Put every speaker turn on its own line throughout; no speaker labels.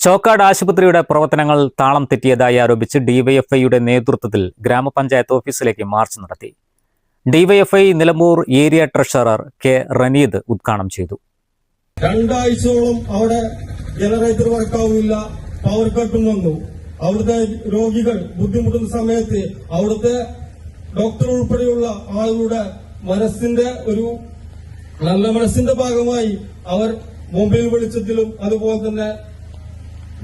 ചോക്കാട് ആശുപത്രിയുടെ പ്രവർത്തനങ്ങൾ താളം തെറ്റിയതായി ആരോപിച്ച് ഡിവൈഎഫ്ഐയുടെ നേതൃത്വത്തിൽ ഗ്രാമപഞ്ചായത്ത് ഓഫീസിലേക്ക് മാർച്ച് നടത്തി. DYFI Nilambur area treasurer K Raneed ഉദ്ഘാടനം ചെയ്തു.
രണ്ടാഴ്ചയോളം അവിടെ ജനറേറ്റർ വർക്കാവില്ല, പവർ കട്ടും വന്നു. അവിടുത്തെ രോഗികൾ ബുദ്ധിമുട്ടുന്ന സമയത്ത് അവിടുത്തെ ഡോക്ടർ ഉൾപ്പെടെയുള്ള ആളുകളുടെ നല്ല മനസ്സിന്റെ ഭാഗമായി അവർ മൊബൈൽ വെളിച്ചത്തിലും അതുപോലെ തന്നെ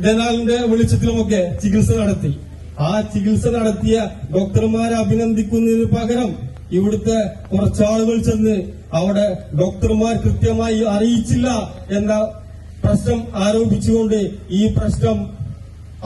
ജനാലിന്റെ വെളിച്ചത്തിലുമൊക്കെ ചികിത്സ നടത്തി. ആ ചികിത്സ നടത്തിയ ഡോക്ടർമാരെ അഭിനന്ദിക്കുന്നതിന് പകരം ഇവിടുത്തെ കുറച്ചാളുകൾ ചെന്ന് അവിടെ ഡോക്ടർമാർ കൃത്യമായി അറിയിച്ചില്ല എന്ന പ്രശ്നം ആരോപിച്ചുകൊണ്ട് ഈ പ്രശ്നം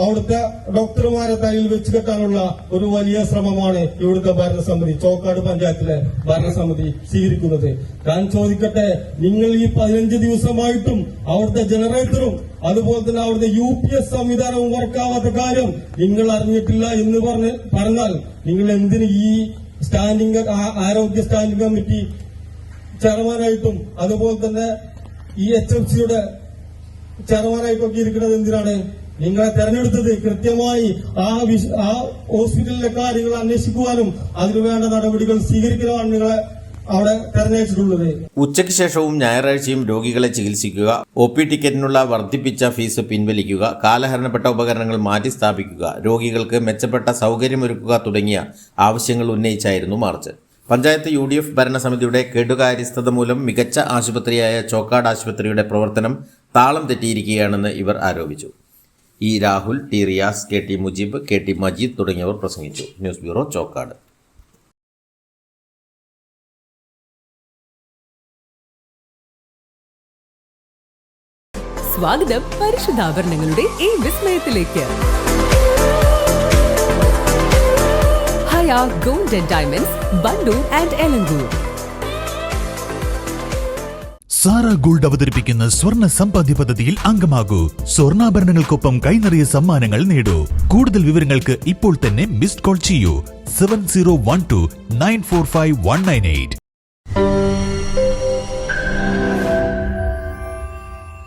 അവിടുത്തെ ഡോക്ടർമാരെ തലയിൽ വെച്ച് കെട്ടാനുള്ള ഒരു വലിയ ശ്രമമാണ് ഇവിടുത്തെ ഭരണസമിതി, ചോക്കാട് പഞ്ചായത്തിലെ ഭരണസമിതി സ്വീകരിക്കുന്നത്. ഞാൻ ചോദിക്കട്ടെ, നിങ്ങൾ ഈ 15 ദിവസമായിട്ടും അവിടുത്തെ ജനറേറ്ററും അതുപോലെ തന്നെ അവിടുത്തെ UPS സംവിധാനവും വർക്കാവാത്ത കാര്യം നിങ്ങൾ അറിഞ്ഞിട്ടില്ല എന്ന് പറഞ്ഞാൽ നിങ്ങൾ എന്തിന് ഈ ആരോഗ്യ സ്റ്റാൻഡിംഗ് കമ്മിറ്റി ചെയർമാനായിട്ടും അതുപോലെ തന്നെ ഈ HFCയുടെ ചെയർമാനായിട്ടൊക്കെ ഇരിക്കുന്നത് എന്തിനാണ്? നിങ്ങളെ തെരഞ്ഞെടുത്തത് കൃത്യമായി ആ ഹോസ്പിറ്റലിലെ കാര്യങ്ങൾ അന്വേഷിക്കുവാനും അതിനുവേണ്ട നടപടികൾ സ്വീകരിക്കാനുമാണ് നിങ്ങളെ അവിടെ തെരഞ്ഞെടുത്തിട്ടുള്ളത്.
ഉച്ചയ്ക്ക് ശേഷവും ഞായറാഴ്ചയും രോഗികളെ ചികിത്സിക്കുക, OP ടിക്കറ്റിനുള്ള വർദ്ധിപ്പിച്ച ഫീസ് പിൻവലിക്കുക, കാലഹരണപ്പെട്ട ഉപകരണങ്ങൾ മാറ്റി സ്ഥാപിക്കുക, രോഗികൾക്ക് മെച്ചപ്പെട്ട സൗകര്യമൊരുക്കുക തുടങ്ങിയ ആവശ്യങ്ങൾ ഉന്നയിച്ചായിരുന്നു മാർച്ച്. പഞ്ചായത്ത് UDF ഭരണസമിതിയുടെ കെടുകാര്യസ്ഥത മൂലം മികച്ച ആശുപത്രിയായ ചോക്കാട് ആശുപത്രിയുടെ പ്രവർത്തനം താളം തെറ്റിയിരിക്കുകയാണെന്ന് ഇവർ ആരോപിച്ചു. E. Rahul, T. Riyas, KT Mujeeb, KT Majeed തുടങ്ങിയവർ പ്രസംഗിച്ചു. News bureau, Chokkad.
സ്വാഗതം പരിശുദ്ധാഭരണങ്ങളുടെ ഈ വിസ്മയത്തിലേക്ക്. Haya gold and diamonds, Bandur and Elankur.
Sara gold അവതരിപ്പിക്കുന്ന സ്വർണ്ണ സമ്പാദ്യ പദ്ധതിയിൽ അംഗമാകൂ. സ്വർണ്ണാഭരണങ്ങൾക്കൊപ്പം കൈനിറിയ സമ്മാനങ്ങൾ നേടൂ. കൂടുതൽ വിവരങ്ങൾക്ക് ഇപ്പോൾ തന്നെ മിസ്ഡ് കോൾ ചെയ്യൂ 7012 945 198.